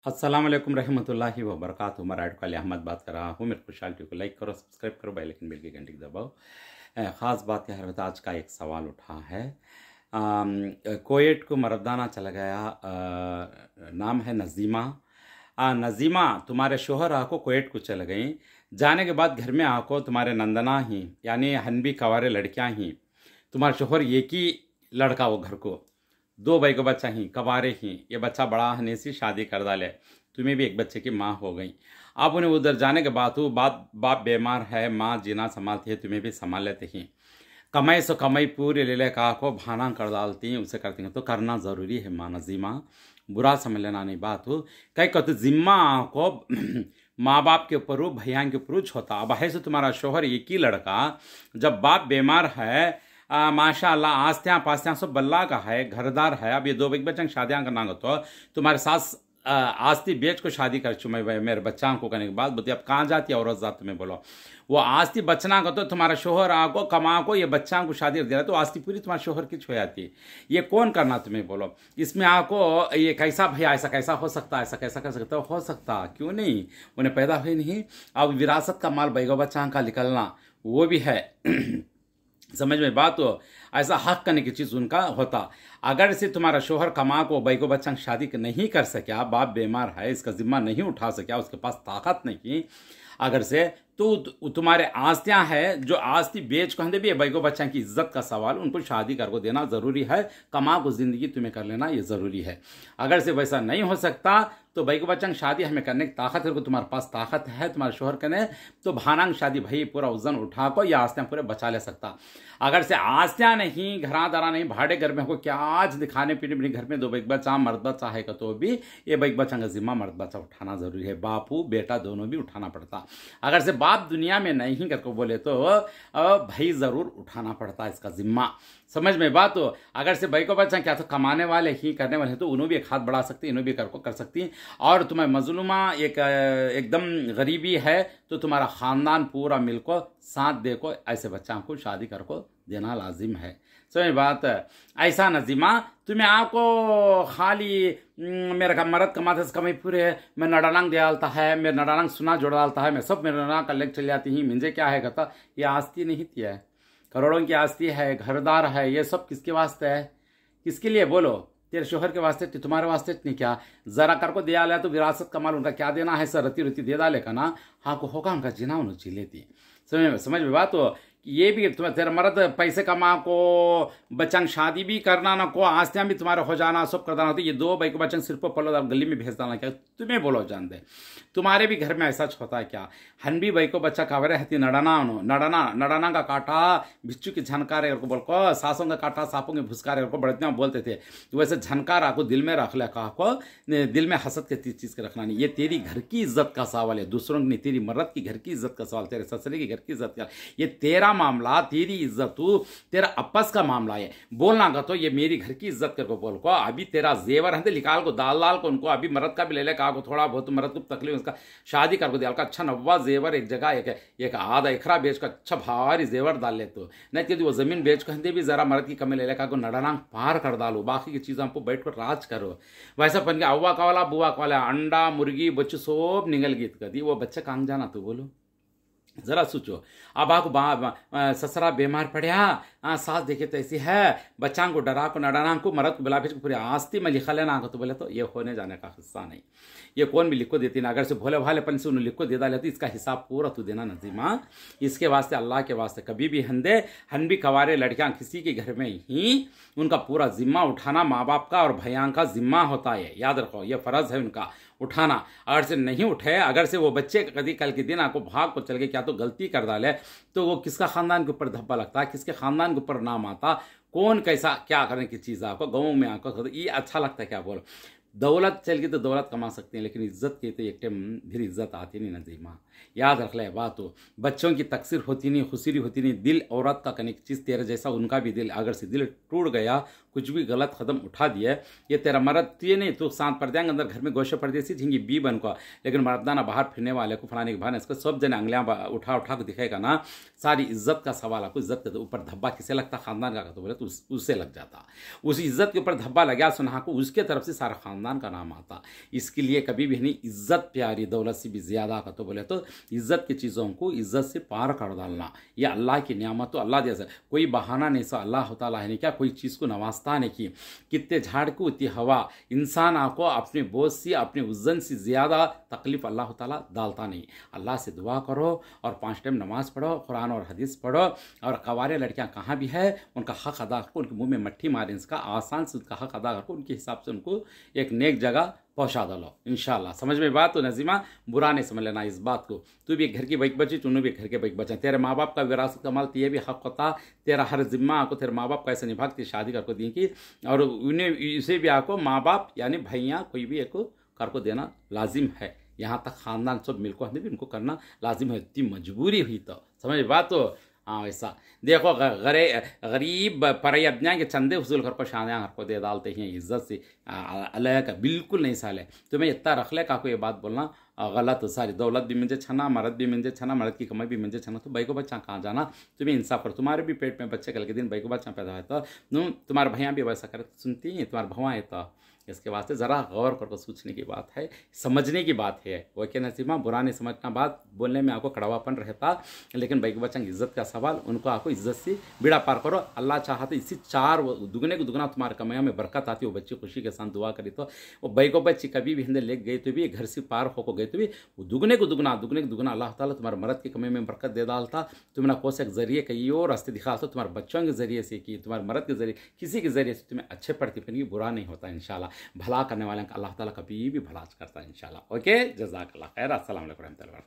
अस्सलाम वालेकुम रहमतुल्लाहि व बरकातुहू। मैं राइट कॉल अहमद बात कर रहा हूँ। मेरे खुशहाल को लाइक करो, सब्सक्राइब करो, बेल आइकन बेल की घंटी दबाओ। ख़ास बात यह है, आज का एक सवाल उठा है। कोएट को मर्दाना चला गया। नाम है नज़ीमा। नज़ीमा, तुम्हारे शोहर आको कोएट को चल गई। जाने के बाद घर में आको तुम्हारे नंदना ही यानी हनबी कवारे लड़कियां ही, तुम्हारे शोहर एक ही लड़का वो घर को, दो भाई को बच्चा ही कवारे ही। ये बच्चा बड़ा होने से शादी कर डाले, तुम्हें भी एक बच्चे की माँ हो गई। अब उन्हें उधर जाने के बाद बाप बीमार है, माँ जीना संभालती है, तुम्हें भी संभाल लेते ही। कमाई सो कमाई पूरी ले ले का को भाना कर डालती हैं, उसे करती हैं। तो करना ज़रूरी है माँ नज़ीमा, बुरा समझ लेना नहीं बात हो। कहीं कहते जिम्मा को माँ बाप के ऊपर भैया के ऊपर होता। अब है सो तुम्हारा शोहर एक ही लड़का, जब बाप बीमार है, माशाअल्लाह आस्तियाँ पास्तियाँ सब बल्ला का है, घरदार है। अब ये दो बच्चों की शादियाँ करना तो तुम्हारे सास आस्ती बेच को शादी कर चुके मेरे बच्चा को करने के बाद बोलती अब कहाँ जाती है औरत जात तुम्हें बोलो। वो आस्ती बचना को तो तुम्हारा शोहर आको कमा को ये बच्चा को शादी दे रहा तो आस्ती पूरी तुम्हारे शोहर की छो जाती है। ये कौन करना तुम्हें बोलो। इसमें आको ये कैसा भैया ऐसा कैसा हो सकता, ऐसा कैसा कर सकता हो सकता, क्यों नहीं, उन्हें पैदा हुए नहीं। अब विरासत का माल बैगो बच्चा का निकलना वो भी है समझ में बात हो। ऐसा हक करने की चीज़ उनका होता। अगर से तुम्हारा शोहर कमा को बैगो बच्चा शादी नहीं कर सका, बाप बीमार है, इसका जिम्मा नहीं उठा सका, उसके पास ताकत नहीं, अगर से तो तुम्हारे आस्तियाँ है जो आस्ती बेच को भी बैगो बच्चा की इज्जत का सवाल, उनको शादी कर को देना ज़रूरी है। कमा को ज़िंदगी तुम्हें कर लेना ये ज़रूरी है। अगर से वैसा नहीं हो सकता तो बैगो बच्चा की शादी हमें करने की ताकत है, तुम्हारे पास ताकत है तुम्हारे शोहर करने, तो भानांग शादी भाई पूरा वजन उठा को या आस्तियाँ पूरे बचा ले सकता। अगर से आस्तियाँ नहीं, घरा दरा नहीं, भाड़े घर में हो क्या आज दिखाने पीने अपने घर में दो बैग बच्चा मर्द बच्चा है तो भी ये बैग बच्चा का जिम्मा मर्द बच्चा उठाना ज़रूरी है। बापू बेटा दोनों भी उठाना पड़ता। अगर से बाप दुनिया में नहीं करके बोले तो भाई ज़रूर उठाना पड़ता इसका जिम्मा। समझ में बात हो। अगर से भाई को बच्चा क्या तो कमाने वाले ही करने वाले हैं तो उन्होंने भी एक हाथ बढ़ा सकती, इन्होंने भी कर सकती। और तुम्हें मजलूमा एकदम गरीबी है तो तुम्हारा ख़ानदान पूरा मिलको साथ दे को ऐसे बच्चा को शादी कर को देना लाजिम है। समझ बात। ऐसा नज़ीमा तुम्हें आपको खाली मेरा का मरद कमाते से कमाई पूरे है, मैं नडानंग दे डालता है, मेरे नडानंग सुना जोड़ डालता है, मैं सब मेरे नडानंग का लेग चल जाती ही, मुझे क्या है कहता। ये आस्ती नहीं थी है, करोड़ों की आस्ती है, घरदार है, ये सब किसके वास्ते है, किसके लिए बोलो। तेरे शोहर के वास्ते, तुम्हारे वास्ते नहीं क्या। जरा कर को दे आया तो विरासत का माल उनका क्या देना है सर, रती रती दे डाले का ना, हाँ को होगा उनका जिना उन्होंने ची लेती। समझ में बात हो। ये भी तुम्हें तेरा मर्द पैसे कमा को बच्चा शादी भी करना ना को आस्तियाँ भी तुम्हारे हो जाना सब कर देना, तो ये दो भाई को बच्चा सिर्फ पलो गली में भेज डालना क्या तुम्हें बोलो जान दे। तुम्हारे भी घर में ऐसा होता है क्या। हनबी भाई को बच्चा कावरे हती नडाना नडाना का काटा बिच्छू की झनकार को बोल को, सासों का काटा सांपों के भुसकारे को बड़े बोलते थे। तो वैसे झनकार आपको दिल में रख ले कहा को, दिल में हसद के चीज़ के रखना नहीं। ये तेरी घर की इज्जत का सवाल है, दूसरों की नहीं, तेरी मर्द की घर की इज्जत का सवाल, तेरे ससुरे की घर की इज्जत का। ये तेरा मामला, तेरी इज्जत तेरा आपस का मामला है। बोलना का तो ये मेरी घर की इज्जत करके बोल को, अभी तेरा जेवर है निकाल को दाल दाल को उनको, अभी मर्द का भी ले ले कहा को, थोड़ा बहुत मर्द को तकलीफ उसका शादी कर को दिया का अच्छा नव्वा जेवर एक जगह एक आधा एकरा बेच का अच्छा भारी जेवर डाल ले तो नहीं तो वो जमीन बेच कर भी जरा मर्द की कमी ले ले का को नडानांग पार कर डालो, बाकी की चीज़ों को बैठ कर राज करो। वैसा पन के अव्वा का वाला बुआ का वाला अंडा मुर्गी बच्चों सब निगल गीत कर दी, वो बच्चा कहाँ जाना तो बोलो जरा सोचो। अब आपको ससुरा बीमार पड़ा, सास देखे तो ऐसी है, बच्चा को डरा को नडाना को मरद को बुला भेज पूरी आस्ती में लिखा लेना को, तो बोले तो ये होने जाने का हिस्सा नहीं। ये कौन भी लिखो देती ना, अगर से भोले भालेपन से उन्हें लिखो दे डाले तो इसका हिसाब पूरा तू देना नज़ीमा। इसके वास्ते अल्लाह के वास्ते कभी भी हनबी कवारे लड़कियां किसी के घर में ही उनका पूरा जिम्मा उठाना माँ बाप का और भैया का जिम्मा होता है, याद रखो ये फ़र्ज़ है उनका उठाना। अगर से नहीं उठे, अगर से वो बच्चे कभी कल के दिन आपको भाग को चल के क्या तो गलती कर डाले तो वो किसका खानदान के ऊपर धब्बा लगता है, किसके खानदान के ऊपर नाम आता, कौन कैसा क्या करने की चीज़ आपको गाँव में आपको ये अच्छा लगता है क्या बोलो। दौलत चल गई तो दौलत कमा सकते हैं, लेकिन इज्जत की तो एक टाइम फिर इज्जत आती नहीं नज़ीमा, याद रख ले बात हो। बच्चों की तकसीर होती नहीं, खुसरी होती नहीं, दिल औरत का कनेक्ट चीज़ तेरे जैसा उनका भी दिल, अगर से दिल टूट गया कुछ भी गलत कदम उठा दिया, ये तेरा मर्द ये नहीं तो शांत पड़ जाएंगे अंदर घर में गोशे परदेसी झिंगी बी बन को, लेकिन मर्दाना बाहर फिरने वाले को फलाने के बाहर इसको सब जने अंगलियां उठा उठा के दिखेगा ना, सारी इज्जत का सवाल आपको। इज्जत के ऊपर धब्बा किसे लगता, खानदान का तो बोले तो उससे लग जाता। उस इज्जत के ऊपर धब्बा लगा सुना को, उसके तरफ से सारा खानदान का नाम आता। इसके लिए कभी भी नहीं, इज्जत प्यारी दौलत से भी ज्यादा का तो बोले तो इज्जत की चीज़ों को इज्जत से पार कर डालना, यह अल्लाह की नियामत तो अल्लाह दे। कोई बहाना नहीं सा अल्लाह ताला है नहीं क्या, कोई चीज़ को नवाजता नहीं की, कितने झाड़ को उतनी हवा, इंसान आपको अपने बोझ से अपने वजन से ज़्यादा तकलीफ अल्लाह ताला डालता नहीं। अल्लाह से दुआ करो और 5 टाइम नमाज पढ़ो, कुरान और हदीस पढ़ो, और कवारे लड़कियां कहाँ भी है उनका हक अदा करो, उनके मुंह में मट्ठी मारे, इसका आसान से उनका हक अदा करो, उनके हिसाब से उनको एक नेक जगह पहुंचा दो इंशाल्लाह। समझ में बात तो नजीमा, बुरा नहीं समझ लेना इस बात को। तू भी घर की बैक बची, तूने भी घर के बैक बचा, तेरे माँ बाप का विरासत का माल ये भी हक होता, तेरा हर जिम्मा आपको तेरे माँ बाप को ऐसे निभाती शादी करको दी की, और उन्हें इसे भी आपको माँ बाप यानी भैया कोई भी एक कर को देना लाजिम है। यहाँ तक खानदान सब मिलकर भी उनको करना लाजिम है, इतनी मजबूरी हुई तो समझ बात तो। हाँ वैसा देखो, गरीब परयज्ञा के चंदे वसूल कर को शादियाँ घर को दे डालते हैं इज्जत से, अलग का बिल्कुल नहीं साले। तुम्हें इतना रख ले का कोई बात बोलना गलत हो। सारी दौलत भी मुझे छना, मर्द भी मुझे छना, मर्द की कमाई भी मुझे छना, तो भाई को बच्चा कहाँ जाना। तुम्हें इंसाफ करो, तुम्हारे भी पेट में बच्चे कल के दिन भाई को बच्चा पैदा है तो तुम्हारे भैया भी वैसा करे तो सुनती हैं, तुम्हारे भवा है तो इसके वास्ते ज़रा गौर करके सोचने की बात है, समझने की बात है। वो क्या नसीमा, बुरा नहीं समझना, बात बोलने में आपको कड़वापन रहता, लेकिन भाई के बच्चा की इज्जत का सवाल, उनको आपको इज्जत से बेड़ा पार करो। अल्लाह चाहते इसी 4 दुगने को दुगना तुम्हारे कमाया में बरकत आती है। वो बच्ची खुशी के साथ दुआ करी तो वो भाई को बच्ची कभी भी हिंदे ले गई तो भी, घर से पार होकर गई तो भी, वो दुगने को दुगना अल्लाह ताला तुम्हारे मर्द की कमाई में बरकत दे डालता। तुमने कोई से जरिए कई और रास्ते दिखा तो तुम्हारे बच्चों के जरिए से की, तुम्हारे मर्द के जरिए किसी के जरिए से तुम्हें अच्छे पढ़ती फिर बुरा नहीं होता इंशाल्लाह। भला करने वाले का अल्लाह ताला कभी भी भला करता है इंशाल्लाह। ओके, जज़ाकल्लाह खैर। अस्सलाम वालेकुम रहमतुल्लाह।